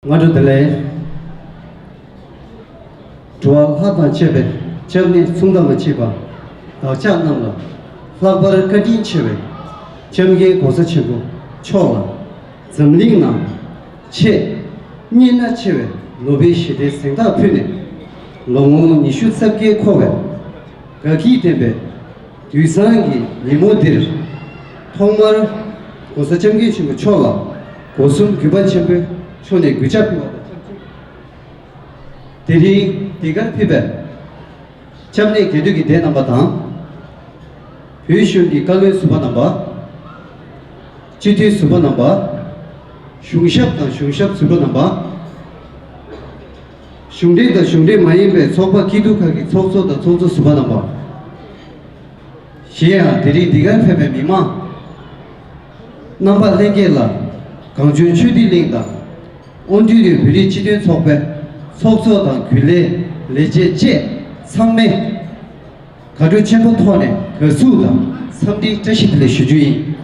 ngadu dele dual hata chebe chemni sungda ma chiba da cha nam la flagbar kadin chebe chemge gosa chebo chola zamling na che nina chebe Nobel shide sengda phine longu nishu sabge khowe gaki tembe yusangi limodir 통말 고사점기 친구 초라 고순 규반 챔프 손에 그잡히와 대리 대간 피베 참내 개득이 되는 바다 회슈디 깔레 수바 넘바 지티 수바 넘바 슝샵다 슝샵 수바 넘바 슝데다 슝데 마이베 소파 기두카기 소소다 소소 수바 넘바 시야 대리 대간 피베 미마 Number Lengela, Gangjun Chudi Lingda, Ondu Buri Chidun Sope, Sokso Dan Kule, Leje Je, Sangme, Kadu Chempo Tone, Kesuda, Samdi Tashitle Shujui.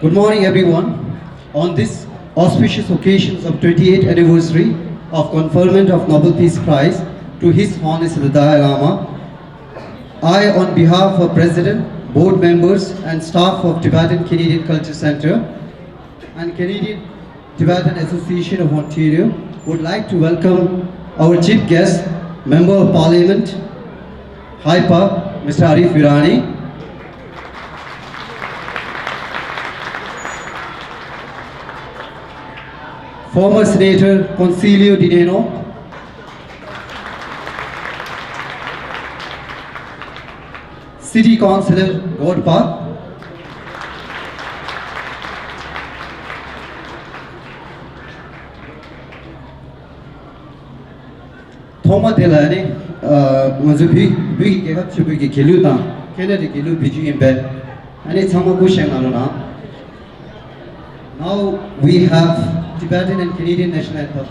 Good morning, everyone. On this auspicious occasions of 28th anniversary of conferment of Nobel Peace Prize to His Highness the Dalai Lama, I, on behalf of President, board members and staff of Tibetan Canadian Culture Center and Canadian Tibetan Association of Ontario, would like to welcome our chief guest, Member of Parliament, HIPA, Mr. Arif Virani, former Senator Concilio Dineno, City Councillor Godpa, Thomas Delane, Mazubi, Big Chubi Kiluta, Kennedy Kilu Biju in bed, and it's Hamakushan Aluna. Now we have Tibetan and Canadian national anthem.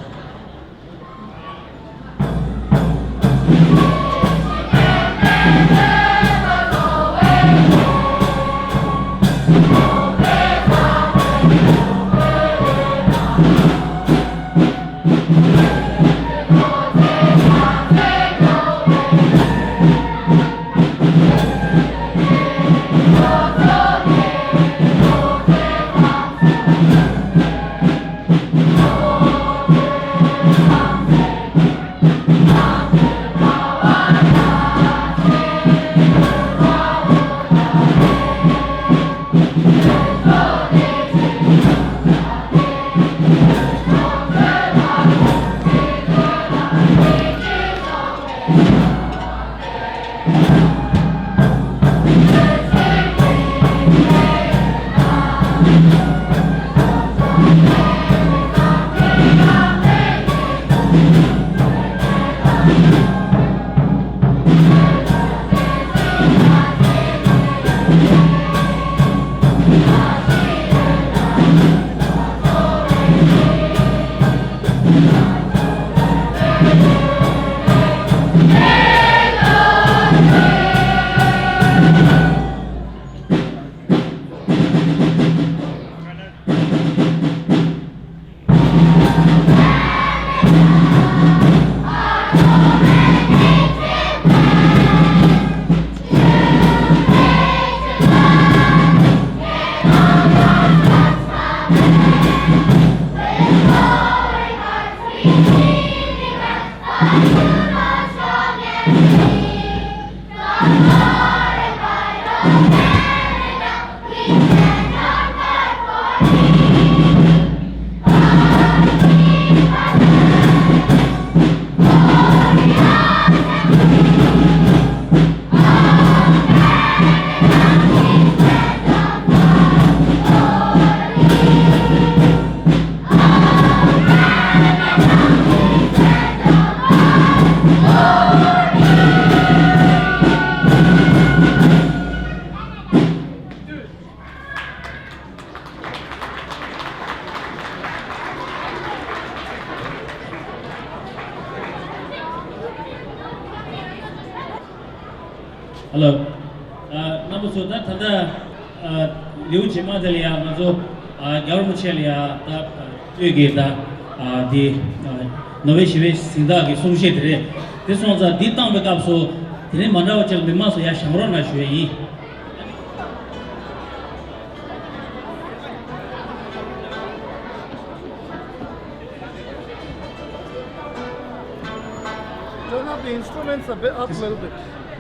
Hello. Number so that liu chima delia mazo government chelia ta tuge da di nove shive sinda ge sungshe dire this was a ditang be kapso dire manawa chel mema so ya shamro na shwe yi Turn up the instruments a bit up a little bit.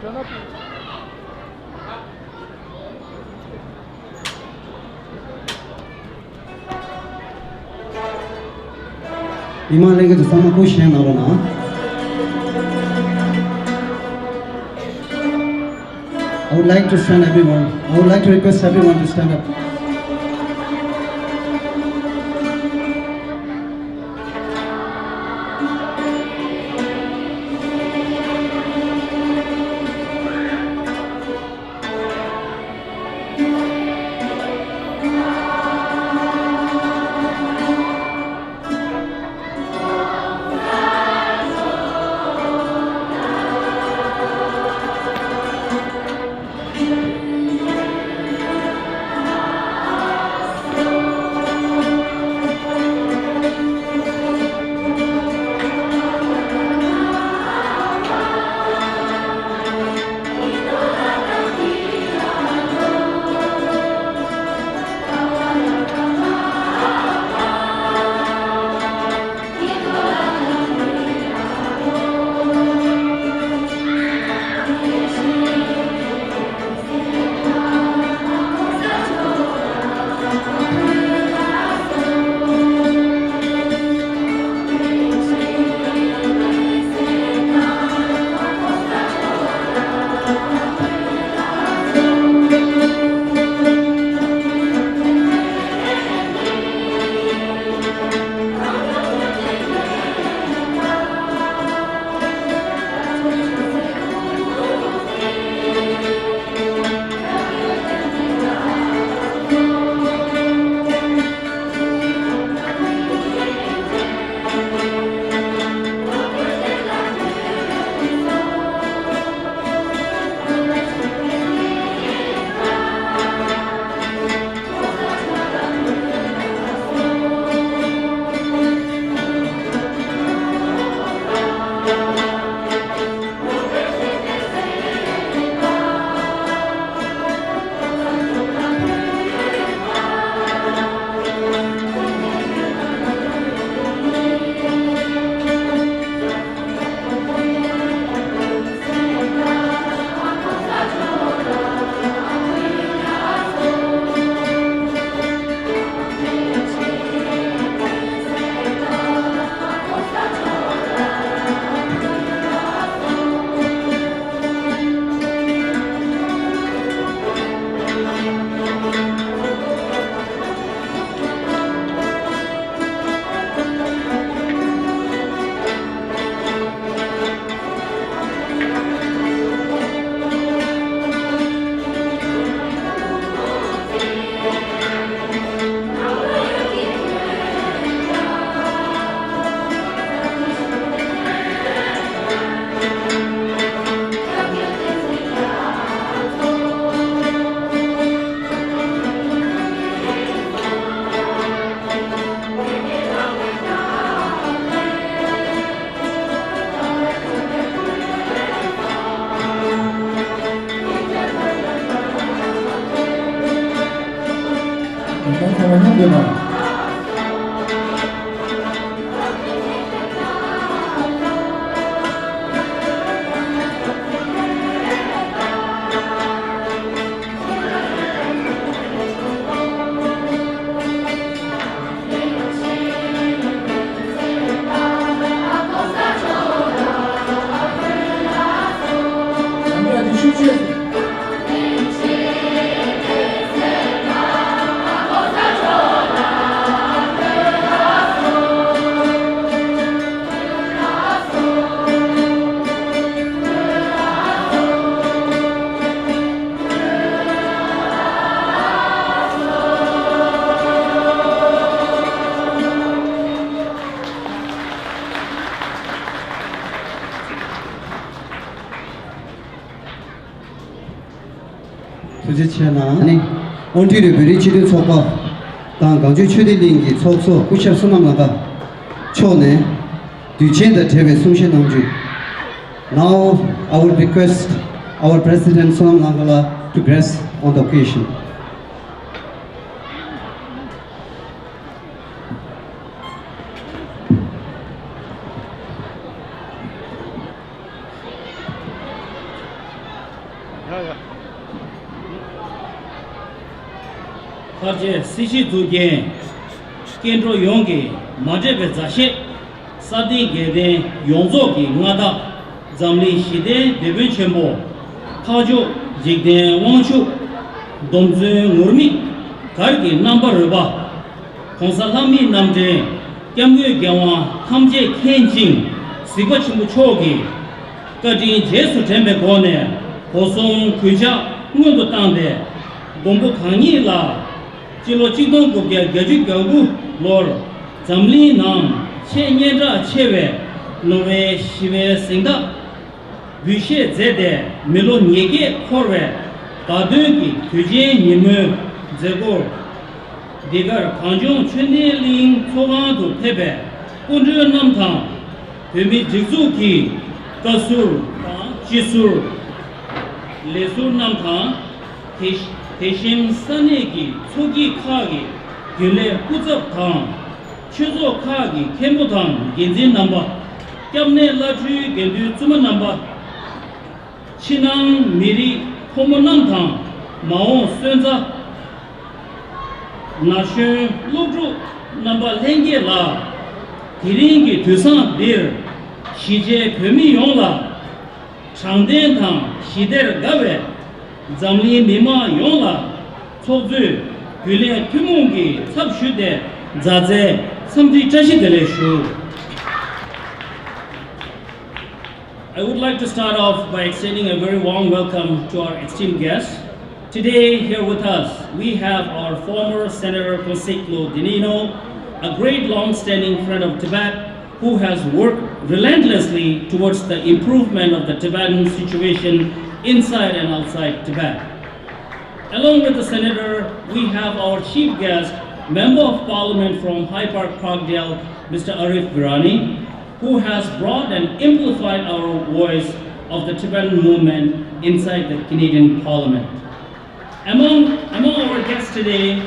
Turn up. Iman language sama ko share na rona. I would like to stand everyone. I would like to request everyone to stand up. तुझे छना नहीं onti beri chidi sopa tang gangju chudi lingi tsokso kushab sunam laga chone duchen da teve sungshe namju. Now I would request our President Sonam Langala to grace on the occasion. Harje Sishi Dugen, Kendro Yongi, Majebe Zashe, Sadi Gede, Yonzoki, Ngada, Zamli Shide, Devin Chembo, Kajo, Jigden Wangshu, Domze Murmi, Kargi Number Ruba, Konsalami Namje, Kyamwe Gyawa, Kamje Kenjing, Sigachimu Chogi, Kadi Jesu Tembe Kone, Kosong Kuja, Ngundo Tande, Gombo Kanyi La, Chilo Chidong Gubia Gaju Gagu, Lord, Zamli Nam, Che Nyedra Chewe, Nove Shive Singa, Bushe Zede, Melo Nyege Korwe, Taduki, Kuje Nimu, Zegor, Digar Kanjong Chende Ling Tovandu Pebe, Kundru Namtang, Pemi Jizuki, Kasur, Chisur, Lesur Namtang, Teshim Sanegi, Tsugi Kagi, Gule Kuzab Tang, Chuzo Kagi, Kembutang, Genzin Namba, Kyamne Laju Gendu Tsuma Namba, Chinang Miri, Komonantang, Mao Sunza, Nashun Lubru Namba Lenge La, Kiringi Tusan Bir, Shije Pemi Yongla, Changden Tang, Shider Gabe, Zamli Mima Yongla, Tsozu, Gule Tumungi, Tsabshude, Zaze, Samdi Chashidele Shu. I would like to start off by extending a very warm welcome to our esteemed guests. Today, here with us, we have our former Senator Conseklo Dinino, a great long-standing friend of Tibet, who has worked relentlessly towards the improvement of the Tibetan situation inside and outside Tibet. Along with the Senator, we have our chief guest, Member of Parliament from High Park, Parkdale, Mr. Arif Virani, who has brought and amplified our voice of the Tibetan movement inside the Canadian Parliament. Among our guests today,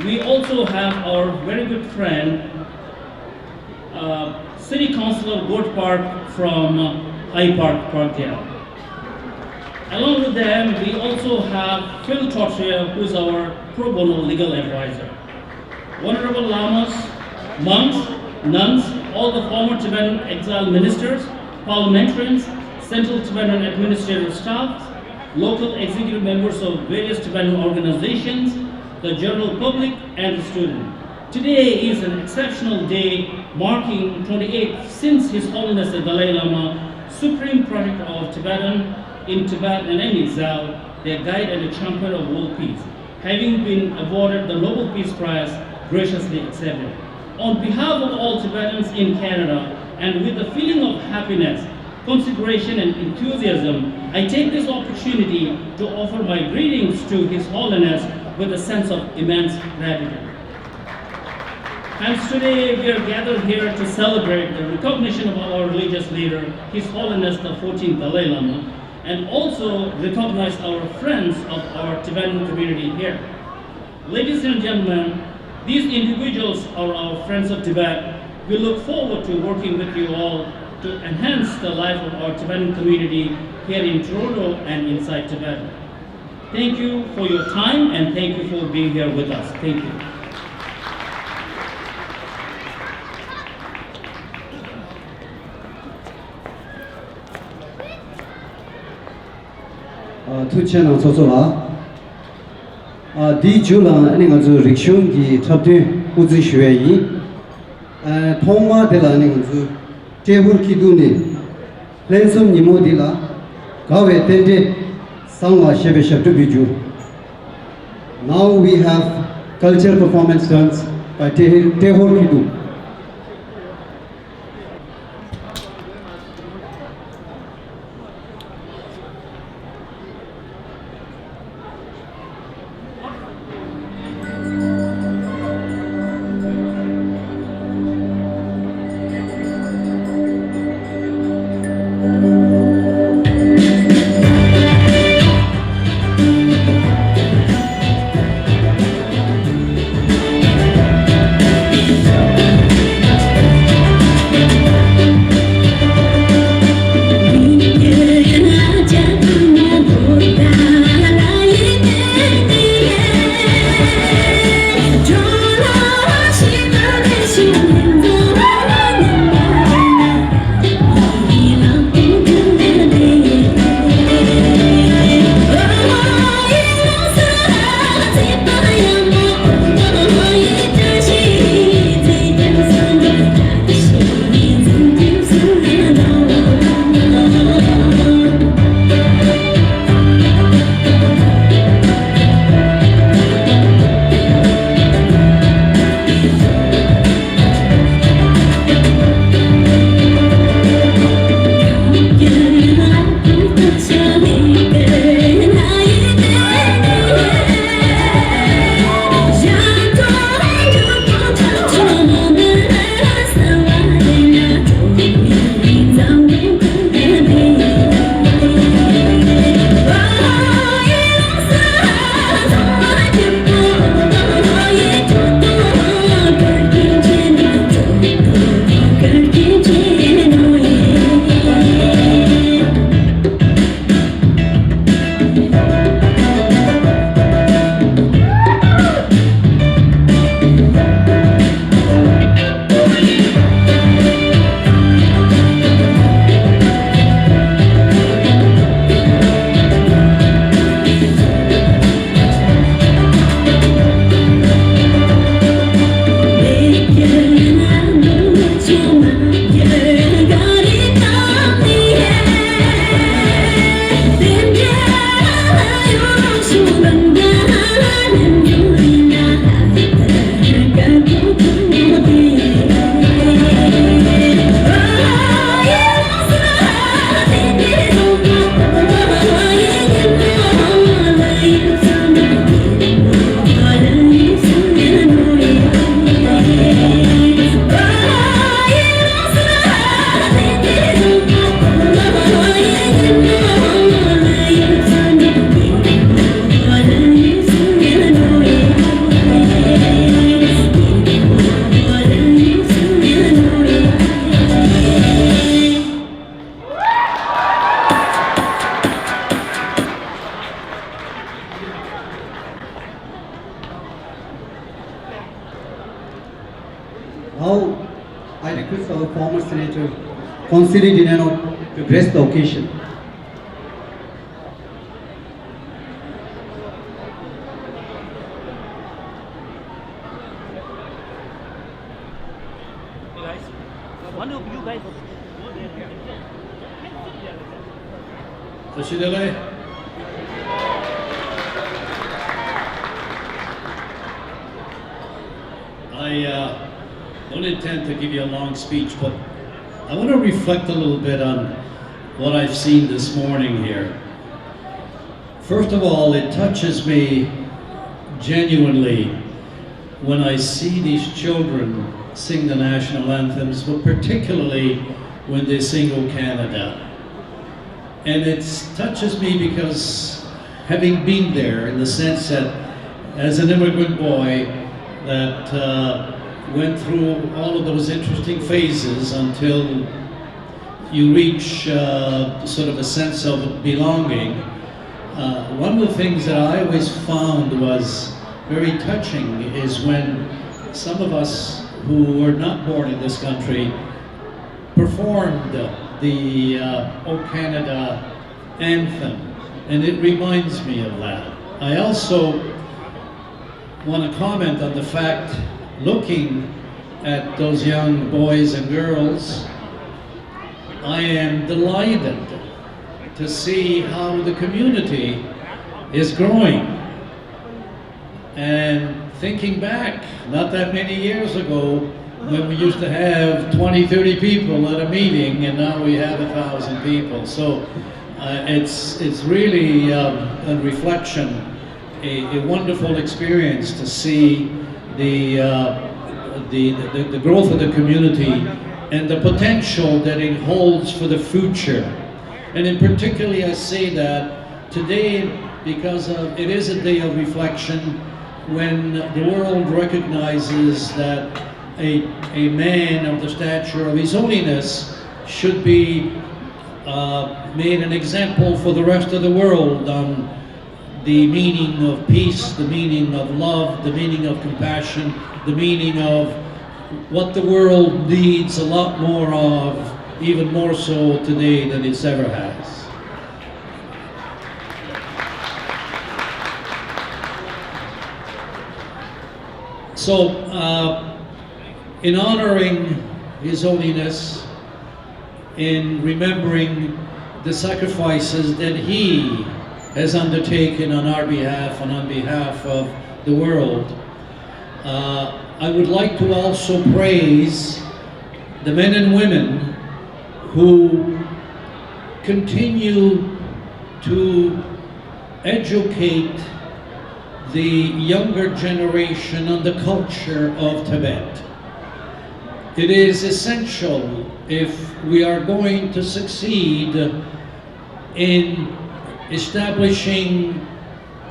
we also have our very good friend, City Councillor Gord Park from High Park, Parkdale. Along with them, we also have Phil Tortria, who is our pro bono legal advisor. Honorable Lamas, monks, nuns, all the former Tibetan exiled ministers, parliamentarians, central Tibetan administrative staff, local executive members of various Tibetan organizations, the general public, and the student. Today is an exceptional day marking 28th since His Holiness the Dalai Lama, Supreme Protector of Tibetan in Tibet and in exile, their guide and a champion of world peace, having been awarded the Nobel Peace Prize, graciously accepted. On behalf of all Tibetans in Canada, and with a feeling of happiness, consideration and enthusiasm, I take this opportunity to offer my greetings to His Holiness with a sense of immense gratitude. Hence today we are gathered here to celebrate the recognition of our religious leader, His Holiness the 14th Dalai Lama, and also recognize our friends of our Tibetan community here. Ladies and gentlemen, these individuals are our friends of Tibet. We look forward to working with you all to enhance the life of our Tibetan community here in Toronto and inside Tibet. Thank you for your time and thank you for being here with us. Thank you. 투체는 소소라 디줄라 아니 가지고 릭숑기 탑데 우즈 슈웨이 통마데라 아니 가지고 테불 기두니 렌섬 니모디라 가웨 텐데 상와 셰베셰트 비주. Now we have cultural performance dance by Tehor Kidu. former Senator Consiglio di Nano to grace the occasion. One of you guys. Presidente, I don't intend to give you a long speech, but I want to reflect a little bit on what I've seen this morning here. First of all, it touches me genuinely when I see these children sing the national anthems, but particularly when they sing O Canada. And it touches me because having been there, in the sense that as an immigrant boy that went through all of those interesting phases until you reach sort of a sense of belonging, one of the things that I always found was very touching is when some of us who were not born in this country performed the O Canada anthem, and it reminds me of that. I also want to comment on the fact, looking at those young boys and girls, I am delighted to see how the community is growing. And thinking back, not that many years ago, when we used to have 20, 30 people at a meeting, and now we have 1,000 people. So it's really a reflection, a wonderful experience to see the growth of the community and the potential that it holds for the future. And in particularly, I say that today because it is a day of reflection when the world recognizes that a man of the stature of His Holiness should be made an example for the rest of the world on the meaning of peace, the meaning of love, the meaning of compassion, the meaning of what the world needs a lot more of, even more so today than it's ever has. So, in honoring His Holiness, in remembering the sacrifices that He has undertaken on our behalf and on behalf of the world, I would like to also praise the men and women who continue to educate the younger generation on the culture of Tibet. It is essential if we are going to succeed in establishing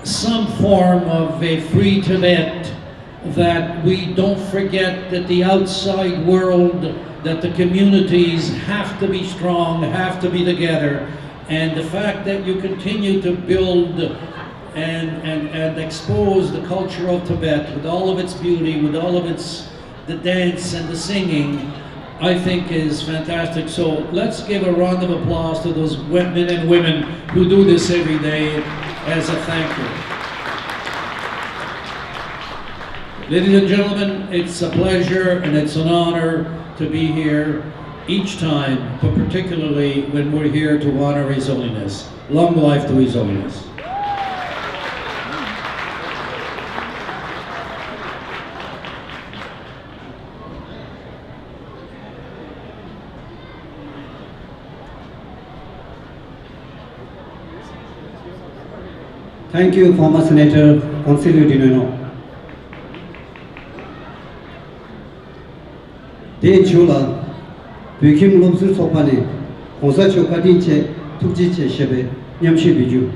some form of a free Tibet, that we don't forget that the outside world, that the communities have to be strong, have to be together, and the fact that you continue to build and expose the culture of Tibet with all of its beauty, with all of the dance and the singing, I think is fantastic. So let's give a round of applause to those men and women who do this every day as a thank you. Ladies and gentlemen, it's a pleasure and it's an honor to be here each time, but particularly when we're here to honor His Holiness. Long life to His Holiness. Thank you, former Senator Consiglio di Nano. De Chula, Bikim Lobsu Sopane, Konsa Chokadinche, Tujiche Shebe, Nyamshi Biju.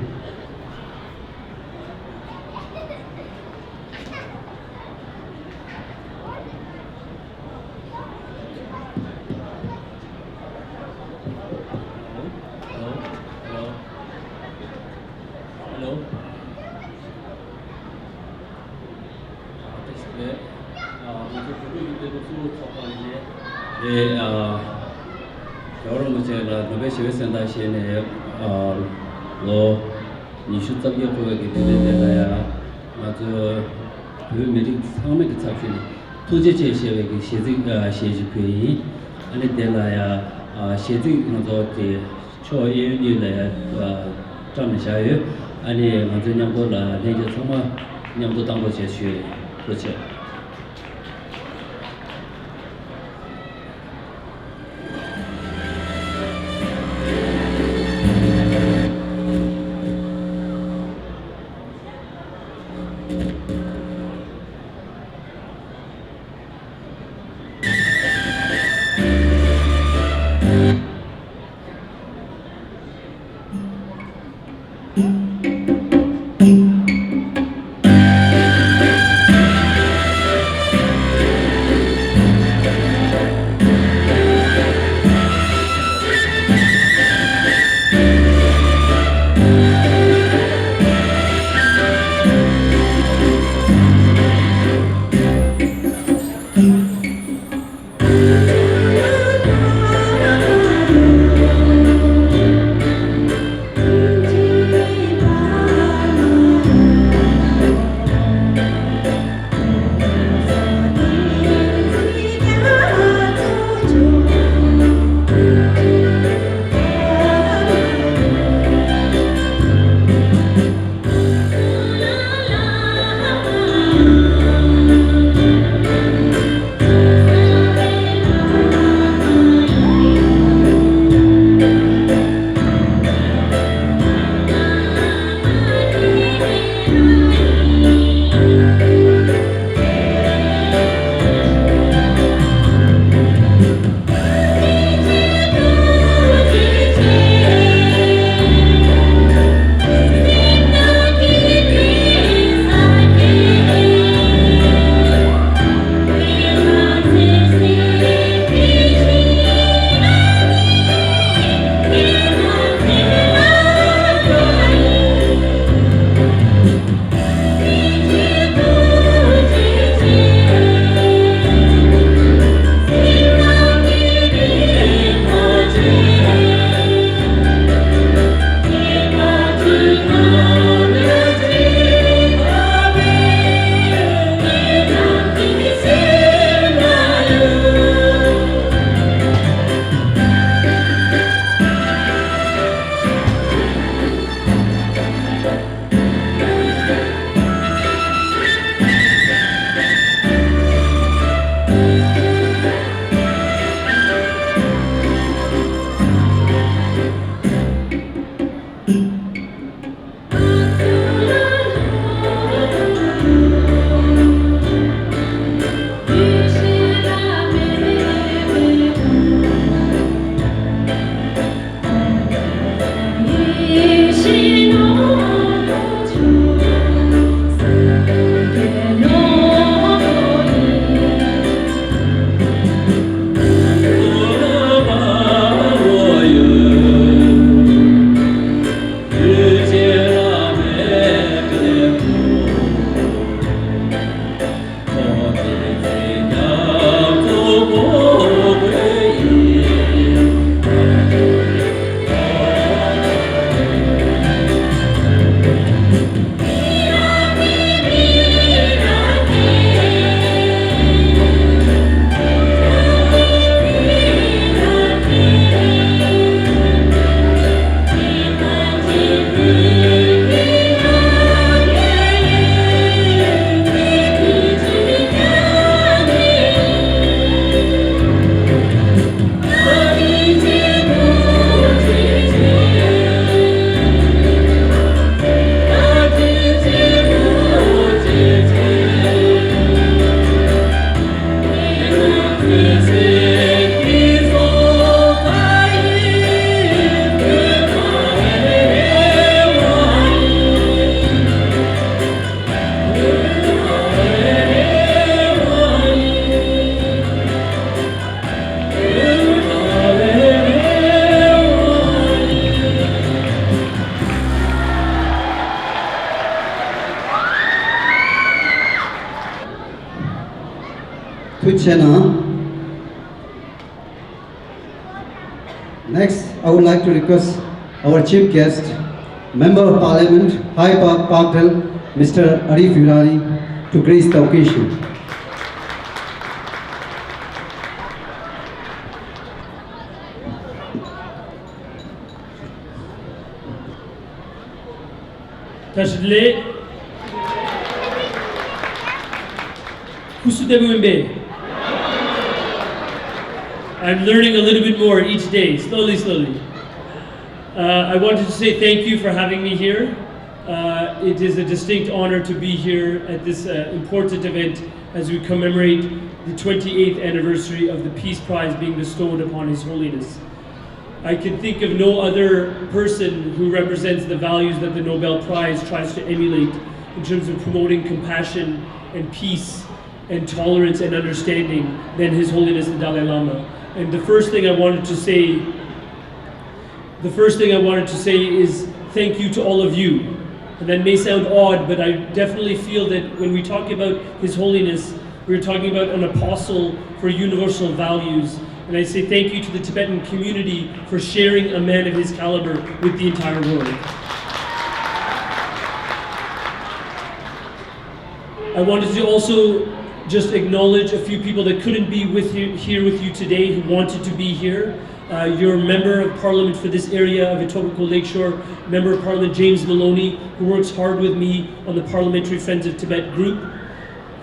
Hello. 이제 우리도 수업 이제 여러분들 노벨 시베센다시에 로 니슈탑 역고에 되는데야 아주 그 미리 상황에 잡히는 토제 제시에 그 시지 아니 데라야 시지 노도티 초예니래 점샤에 아니 먼저 냠고라 내가 정말 냠도 당고 제시 그렇죠. Kuchena I would like to request our chief guest, Member of Parliament, High Park Parkdale, Mr. Arif Irani, to grace the occasion. Tashile Kusudebumbe. I'm learning a little bit more each day, slowly. I wanted to say thank you for having me here. It is a distinct honor to be here at this important event as we commemorate the 28th anniversary of the Peace Prize being bestowed upon His Holiness. I can think of no other person who represents the values that the Nobel Prize tries to emulate in terms of promoting compassion and peace and tolerance and understanding than His Holiness the Dalai Lama. And the first thing I wanted to say is thank you to all of you. And that may sound odd, but I definitely feel that when we talk about His Holiness, we're talking about an apostle for universal values. And I say thank you to the Tibetan community for sharing a man of his caliber with the entire world. I wanted to also just acknowledge a few people that couldn't be here with you today who wanted to be here. Your Member of Parliament for this area of Etobicoke Lakeshore, Member of Parliament James Maloney, who works hard with me on the Parliamentary Friends of Tibet group.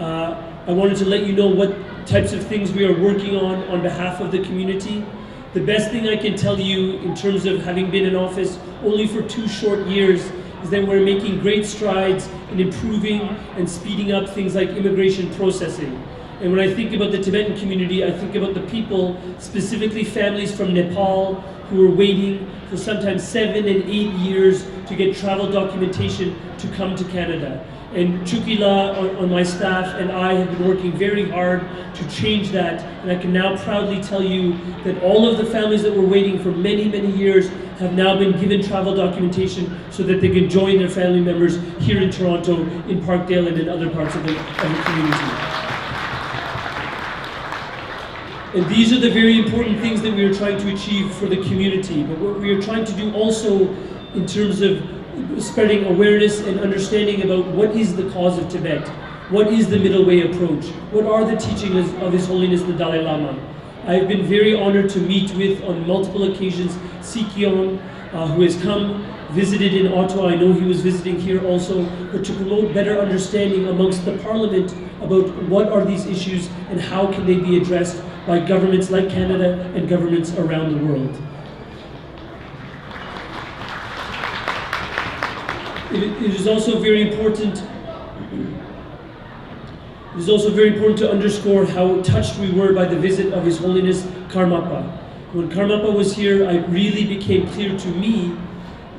I wanted to let you know what types of things we are working on behalf of the community. The best thing I can tell you in terms of having been in office only for 2 short years is that we're making great strides in improving and speeding up things like immigration processing. And when I think about the Tibetan community, I think about the people, specifically families from Nepal, who are waiting for sometimes 7 and 8 years to get travel documentation to come to Canada. And Chukila on my staff and I have been working very hard to change that. And I can now proudly tell you that all of the families that were waiting for many, many years have now been given travel documentation so that they can join their family members here in Toronto, in Parkdale, and in other parts of the community. And these are the very important things that we are trying to achieve for the community. But what we are trying to do also in terms of spreading awareness and understanding about what is the cause of Tibet, what is the middle way approach, what are the teachings of His Holiness the Dalai Lama. I have been very honored to meet with, on multiple occasions, Sikyong, who has come, visited in Ottawa. I know he was visiting here also, but to promote better understanding amongst the Parliament about what are these issues and how can they be addressed by governments like Canada and governments around the world. It is also very important to underscore how touched we were by the visit of His Holiness Karmapa. When Karmapa was here, it really became clear to me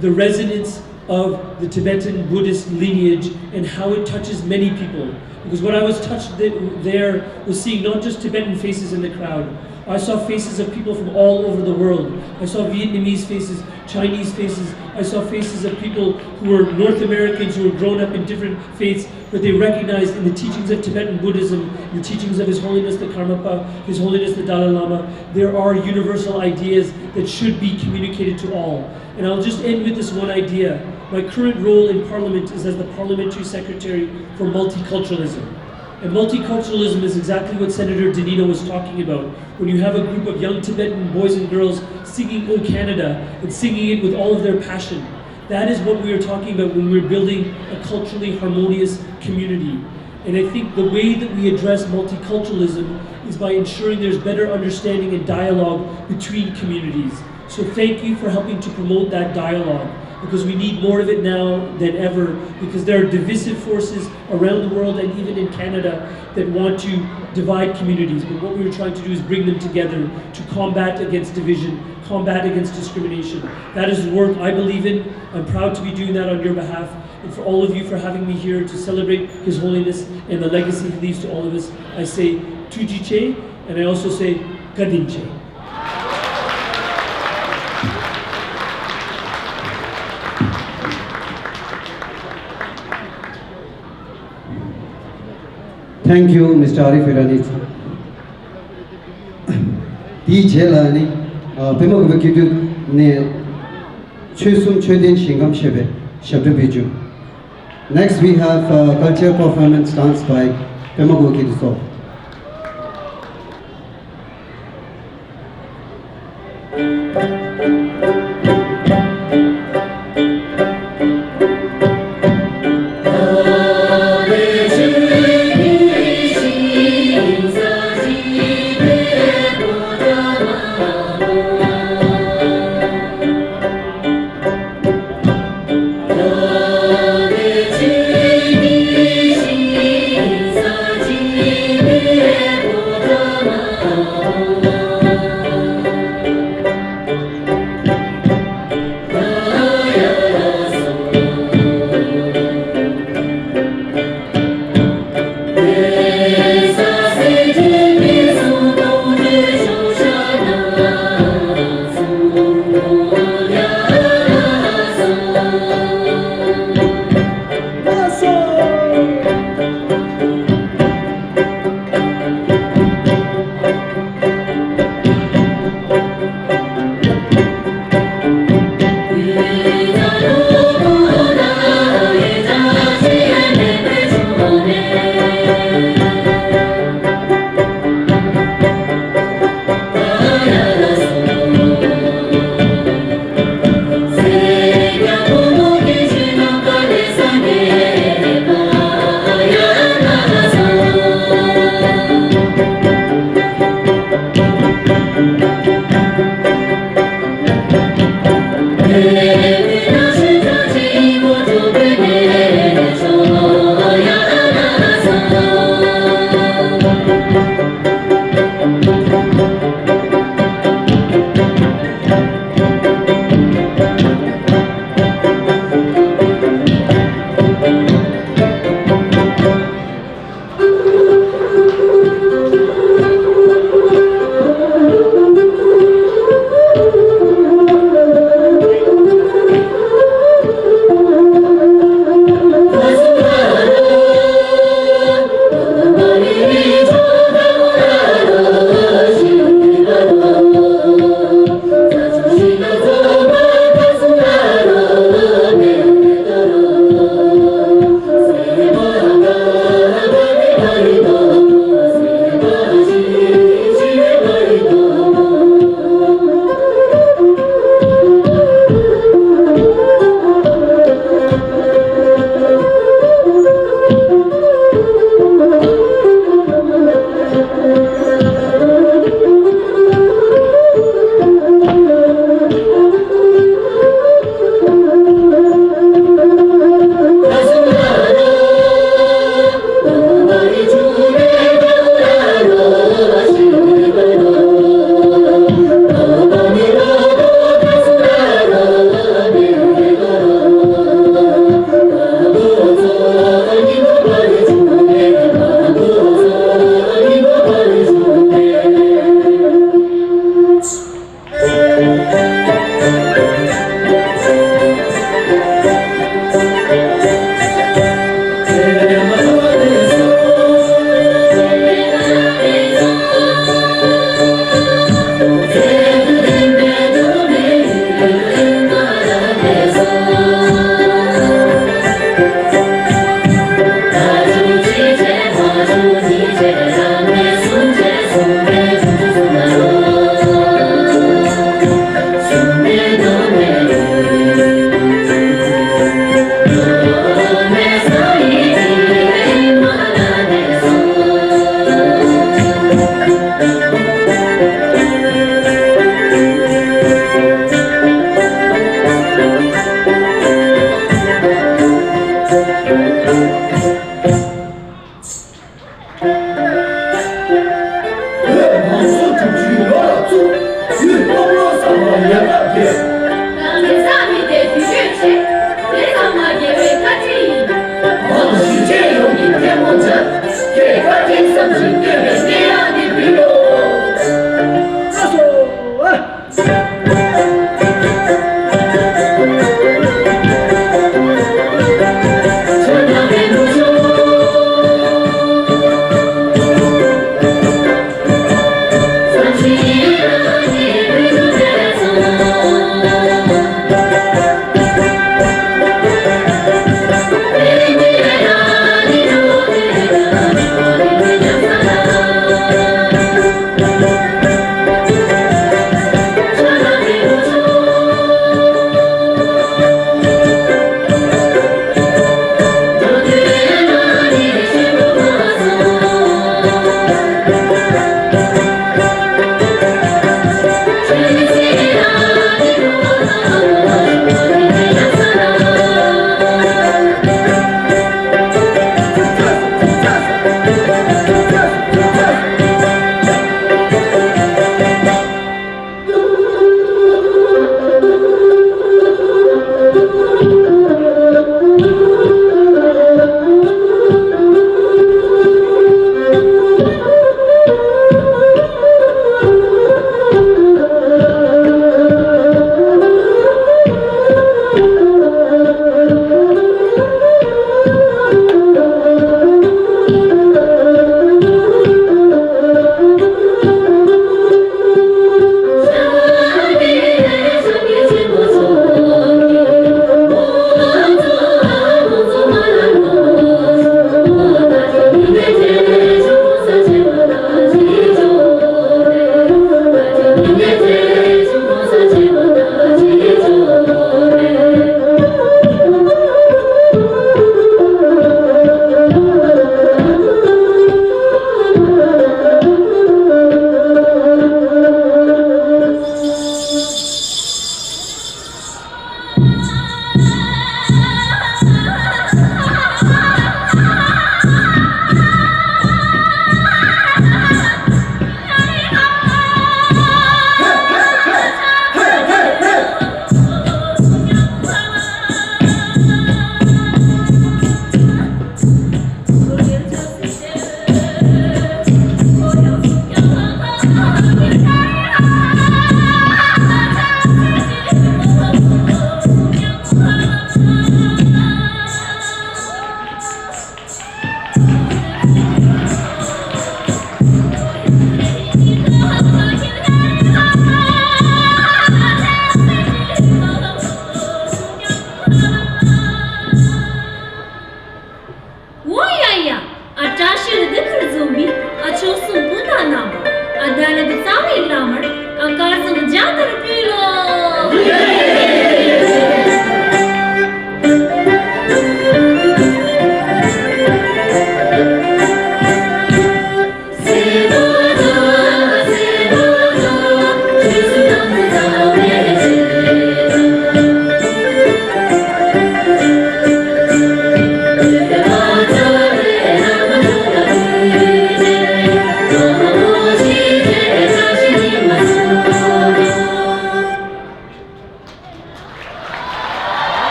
the resonance of the Tibetan Buddhist lineage and how it touches many people. Because what I was touched there was seeing not just Tibetan faces in the crowd. I saw faces of people from all over the world. I saw Vietnamese faces, Chinese faces. I saw faces of people who were North Americans who were grown up in different faiths, but they recognized in the teachings of Tibetan Buddhism, the teachings of His Holiness the Karmapa, His Holiness the Dalai Lama, there are universal ideas that should be communicated to all. And I'll just end with this one idea. My current role in Parliament is as the Parliamentary Secretary for Multiculturalism. And multiculturalism is exactly what Senator Danino was talking about. When you have a group of young Tibetan boys and girls singing O Canada and singing it with all of their passion, that is what we are talking about when we're building a culturally harmonious community. And I think the way that we address multiculturalism is by ensuring there's better understanding and dialogue between communities. So thank you for helping to promote that dialogue, because we need more of it now than ever, because there are divisive forces around the world and even in Canada that want to divide communities. But what we were trying to do is bring them together to combat against division, combat against discrimination. That is the work I believe in. I'm proud to be doing that on your behalf, and for all of you for having me here to celebrate His Holiness and the legacy He leaves to all of us. I say Tuji Che, and I also say Kadin Che. Thank you, Mr. Arif Irani. Di Jelani, Pimok Vikidu, 네 최순 최된 신감셰베 샤브비주. Next we have cultural performance dance by Pemago Kidso. 주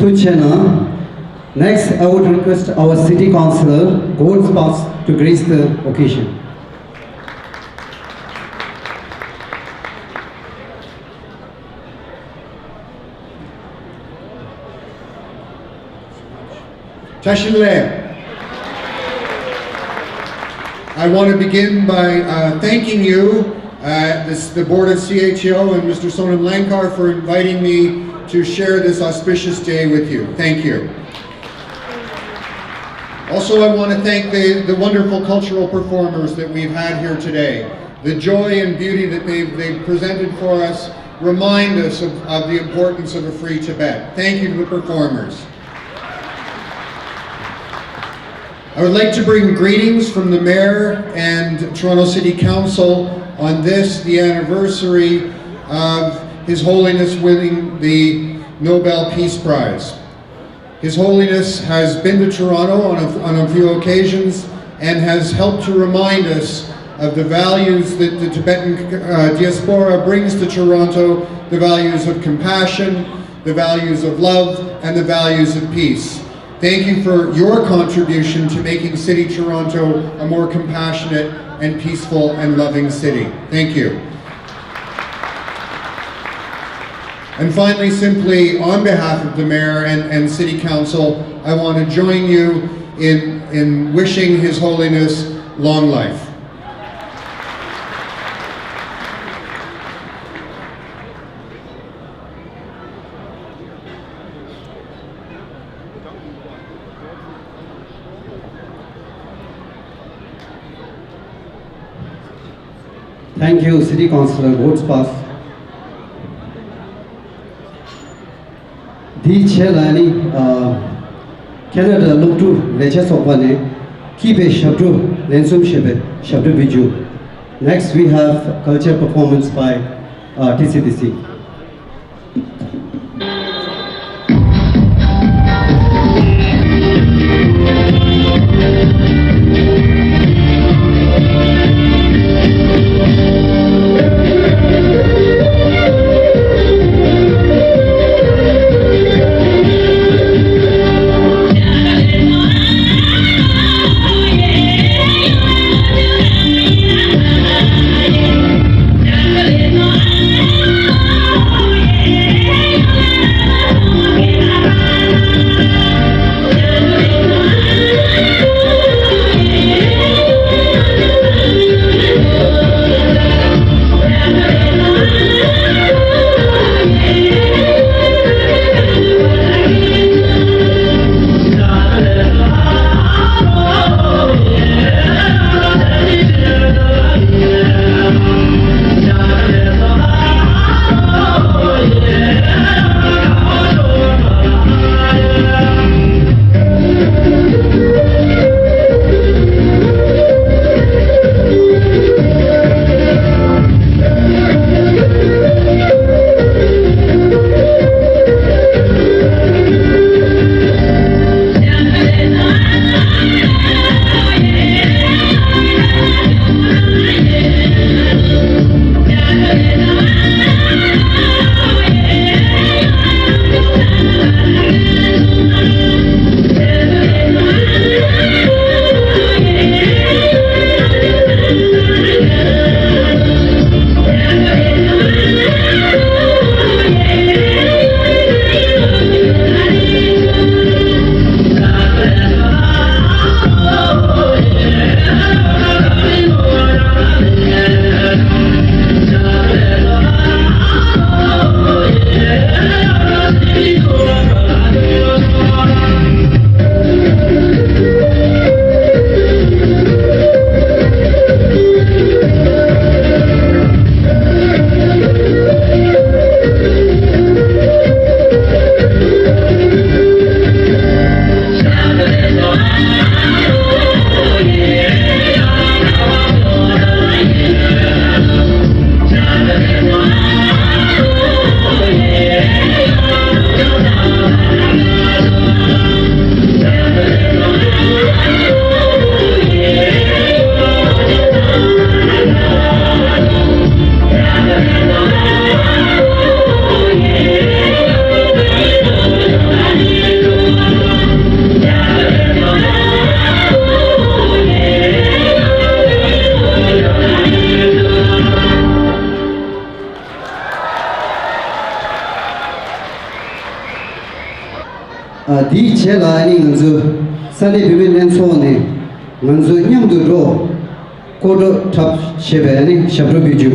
to Chennai. Next, I would request our City Councillor, Gold Sparks, to grace the occasion. Tashinle. I want to begin by thanking you, the Board of CHO and Mr. Sonam Lankar for inviting me to share this auspicious day with you. Thank you. Also, I want to thank the wonderful cultural performers that we've had here today. The joy and beauty that they've presented for us remind us of the importance of a free Tibet. Thank you to the performers. I would like to bring greetings from the Mayor and Toronto City Council on this, the anniversary of His Holiness winning the Nobel Peace Prize. His Holiness has been to Toronto on a few occasions and has helped to remind us of the values that the Tibetan diaspora brings to Toronto, the values of compassion, the values of love, and the values of peace. Thank you for your contribution to making City Toronto a more compassionate and peaceful and loving city. Thank you. And finally, simply on behalf of the Mayor and City Council, I want to join you in wishing His Holiness long life. Thank you, City Councillor Gold Sparks. The Chelani Canada look to Leches Opane, keep a Shabdu, Lensum Shebe, Shabdu Viju. Next, we have culture performance by TCDC. di che la ni nzu sani bibi len so ne nzu nyam du ro ko do thap shebe ni shabro biju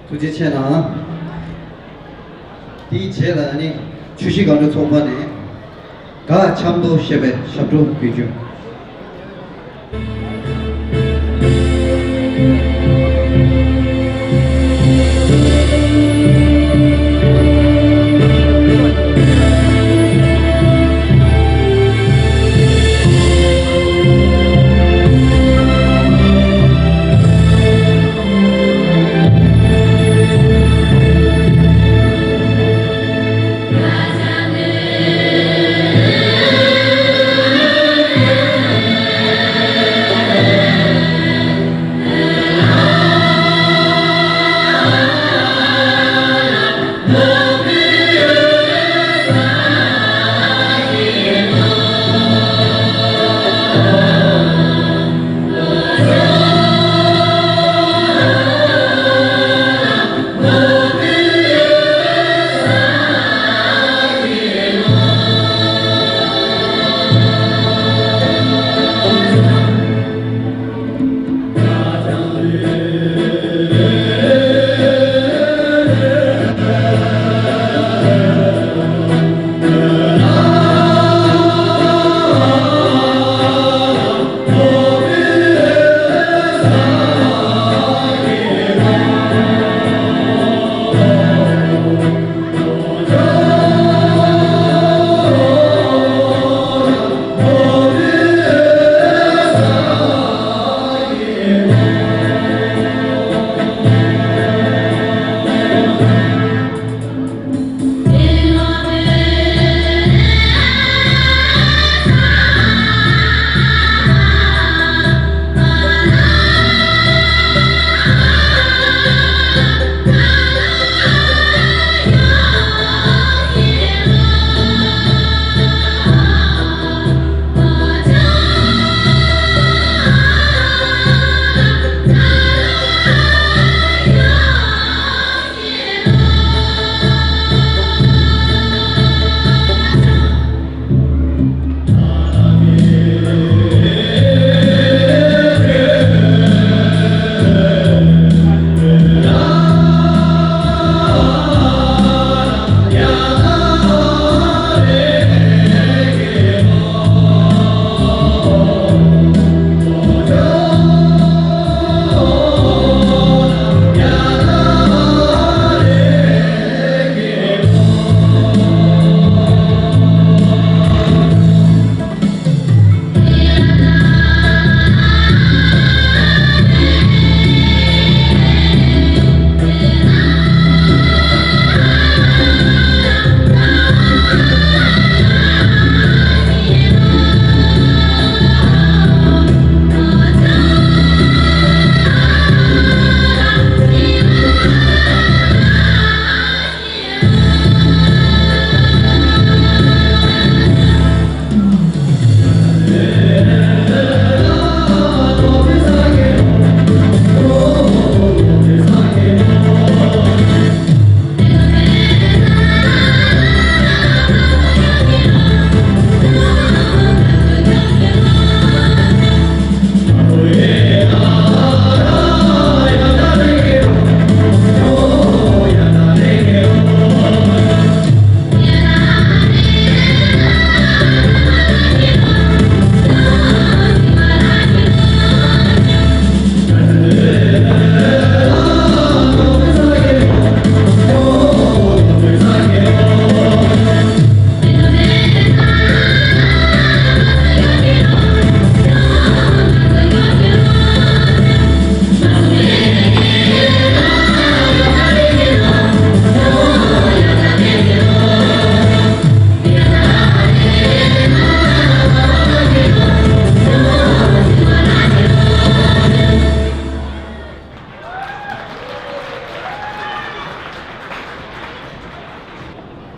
두지체나 이 제라니 주식하는 초반에 가 참도 쉐베 샵도 비주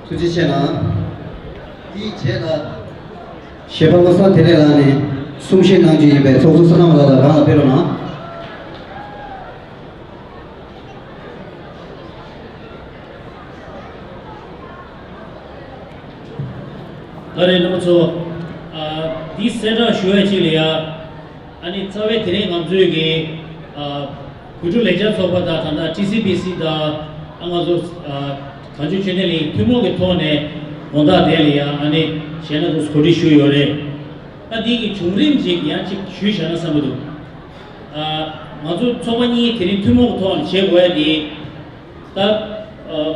수지체나 이 제가 셰방거사 데레라네 숨쉬낭지 입에 속수선함을 하다 베로나 Kare nama cho di sera shuai chile ya ani tsawe tere ngamzue ge kudu leja soba da tanda TCBC da angazo kanju cheneli tumo ge tone onda delia ane shena dos kodi shu yore adi ki chungrim ji ya chi shu shana samudu mazu sobani teri tumo ton chegwa di ta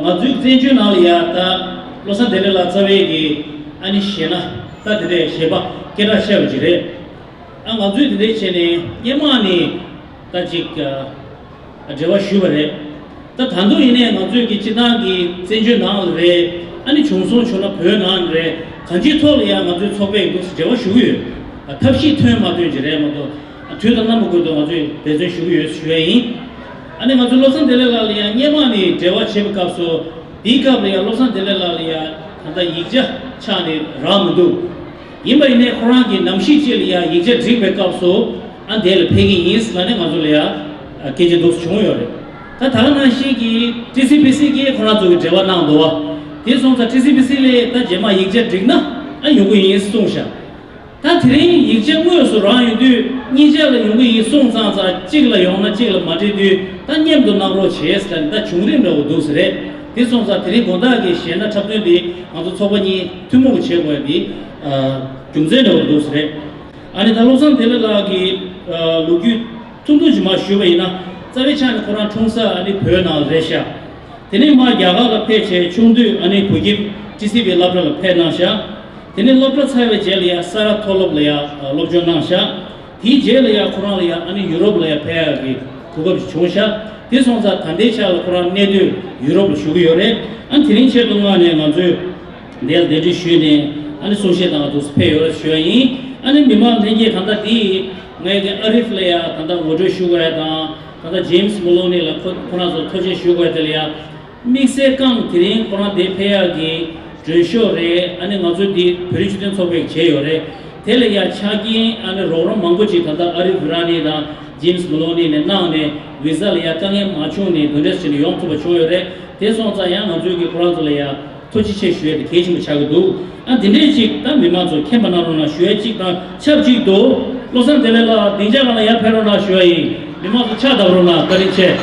mazu zenju nalia ta losa delela tsawe gi ane shena ta de sheba kera shev jire ang mazu de chene yemani ta jik 제가 슈버래 다 단도 이내 나중에 기치다기 전주나래 아니 총소촌나 변한래 간지 토리아 나중에 초배도 제가 슈유 탑시 퇴마도 이제 뭐도 퇴단나 먹고도 나중에 대전 슈유 슈에이 아니 나중에 로산 데레라리아 예마니 제가 쳔갑소 디가브리아 로산 데레라리아 한다 이제 차니 라무도 이마이네 코란기 남시치리아 이제 드릭백갑소 안델 페기 이스라네 나중에야 KJ दोस्त छुओ योरे ता थाना शिगी टीसीपीसी के खोना जो जेवा ना दोवा ते सोंसा टीसीपीसी ले ता जेमा यिगजे दिगना आ योगु yin सोंशा ता थिरे यिगजे मो सो रा युदु निजे ले योगु yin सोंसा जा जिगला योना जिगला माजे दु ता नियम दो ना रो छेस ता ता छुंगरिम रो दोसरे ते सोंसा थिरे गोदा के शेना छपने दि आजो छोबनी तुमो छेगो दि जुमजे रो दोसरे आनी दालोसन देले लागी लोगु tumdu jima shuwa ina zawe chan Quran chungsa ani pyo na resha tene ma yaga la pe che chungdu ani pugib TCB labra la pe na sha tene labra tsaiwe je liya sara tolob liya lobjo na sha ti je liya Quran liya ani Europe liya pe ya ki kugab chungsha ti sonza tande cha la Quran nedu Europe shugu yore an tirin che dunga ne nga zu del deji shu ne ani soshe na dus pe yore shuwa yin ani mima nengi kanda di ngay arif leya tanda wojo shuga da tanda James Maloney la kona zo toje shuga de leya mixe kang tiring kona de pheya gi jensho re ane ngazo di perishuden sobe che yore tele ya chagi ane roram mangoji tanda arif rani da James Maloney ne na ne visa leya kange macho ne dondes chini yom to bacho yore te sonza ya ngazo gi kona zo leya toji che shuye de keji mu chagdu an dine chik ta mima zo kemba na rona shuye chik ta chab chik do losan delela dinjana ya perona shuai mima cha davrona karinche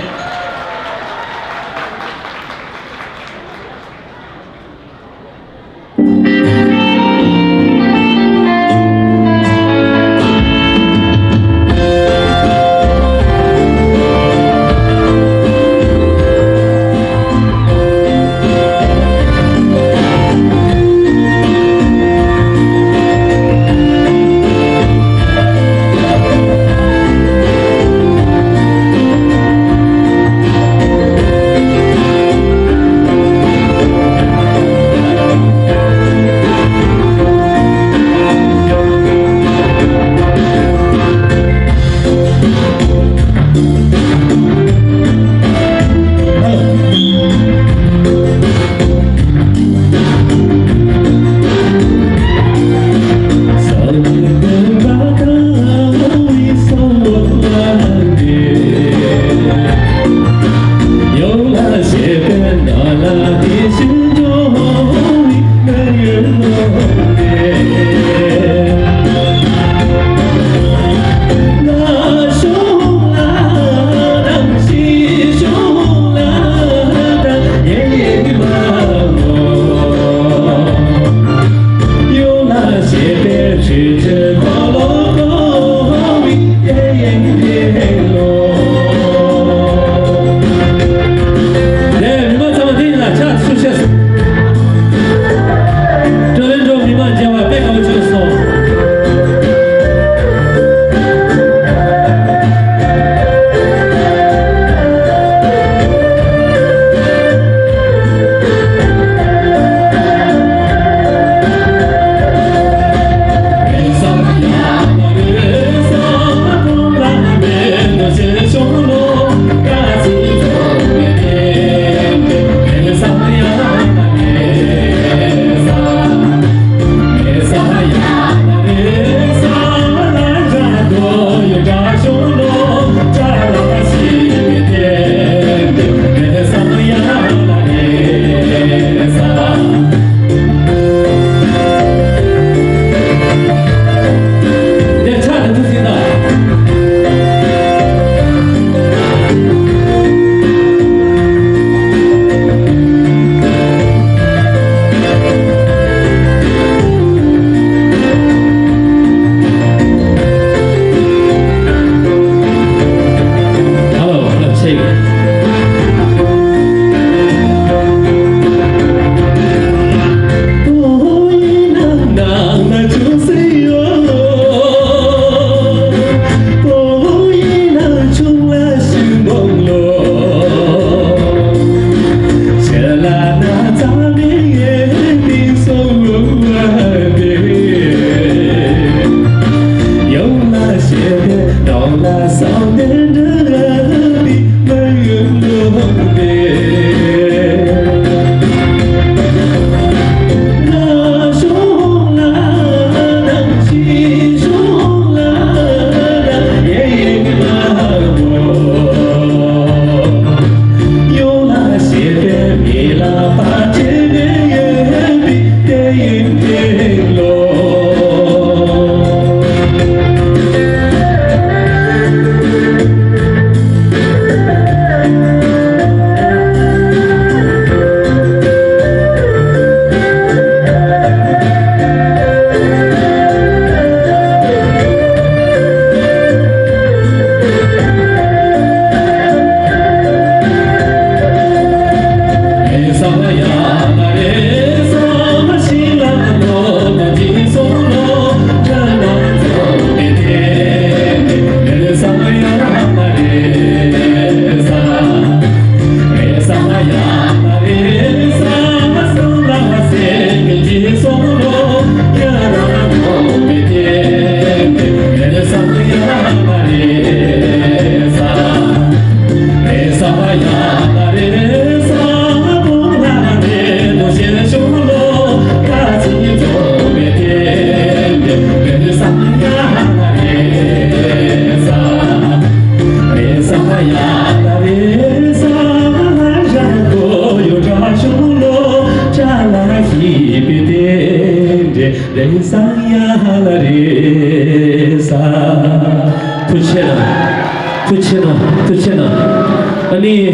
투체나 아니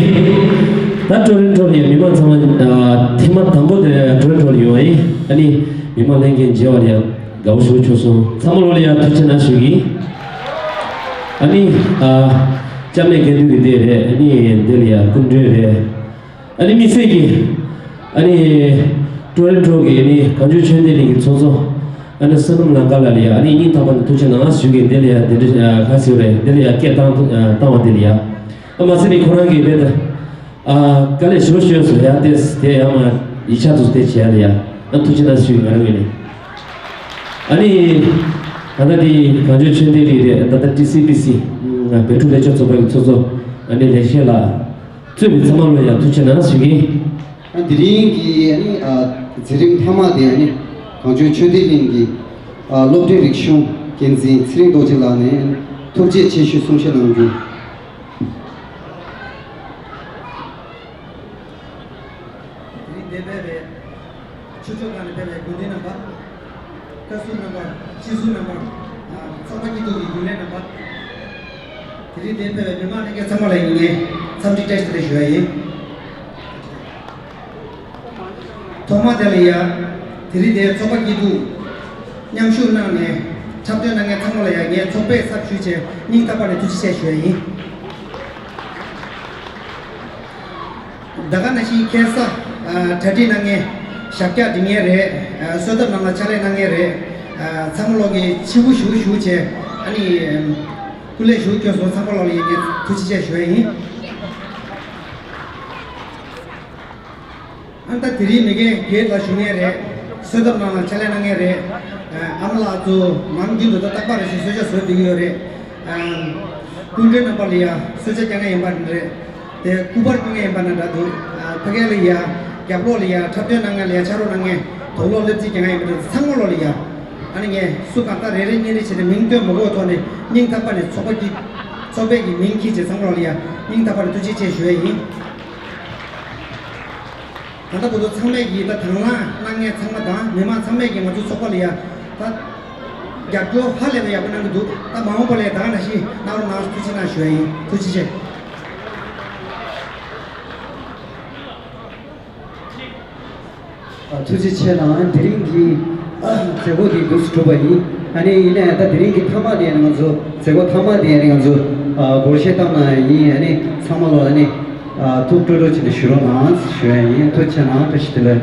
나 토렌토리 미만 사만 팀만 담보데 토렌토리요이 아니 미만 랭겐 지와리아 가우스 초소 사물로리아 투체나 수기 아니 잠에 게두기데레 아니 델리아 군드레 아니 미세기 아니 토렌토기 아니 간주 쳔데리기 초소 아니 선음 나갈라리아 아니 니 타반 투체나 수기 델리아 델리아 가시오레 델리아 깨탄 타와델리아 아마스리 코랑기 베다 갈레 시로시오스 야데스 데 아마 2차도 스테치야리아 안 투체나 수기 가르미니 아니 아다디 간주 쳔데리레 다다 TCBC 베투레 쳤어바기 쳐서 아니 레시라 쯔비 사말로야 투체나 수기 드링기 아니 지림 타마데 아니 강주 최대링기 로드 릭숑 겐지 스링 도질라네 토지 제시 송셔는기 데베베 추적하는 데베 고데나 바 가수나 바 지수나 바 사바기도 이군에나 바 드리 데베베 메마네게 사말레이게 삼지 테스트를 쉬어야지 토마델리아 드리데 초바기도 냠슈나네 잡되는게 참고해야게 초배 삽주제 닝타바네 두지세 쉬어야지 다가나시 케사 타디나게 샤캬 디니에레 소다나마 차레나게레 참로게 치부슈슈제 아니 굴레 슈교소 참로리게 두지세 쉬어야지 안타 드리미게 게라 슈네레 소다나마 차레나게레 아말라도 만기도 딱바르시 소자 소디요레 군데나 발리아 소자 장에 임반레 데 쿠버킹에 임반나도 파게리아 갸브로리아 탑데나가리아 차로나게 돌로르지 장에 임반 상몰로리아 아니게 수간타 레레니니 치데 민도 모고토네 닝타파네 소베기 민키제 상몰로리아 닝타파네 두지체 슈에이 다다 보도 참매기 다 당나 낭에 참마다 메마 참매기 모두 소콜이야 다 약조 할래야 야분한도 다 마음벌에 다나시 나로 나스 투지나 쉬어이 투지제 투지체나 드링기 제고디 두스토바니 아니 이네 다 드링기 타마디에는 거죠 제고 타마디에는 거죠 고르셰타나 이 아니 사말로 아니 툭투르치 슈로나스 쉐이 투체나 투시들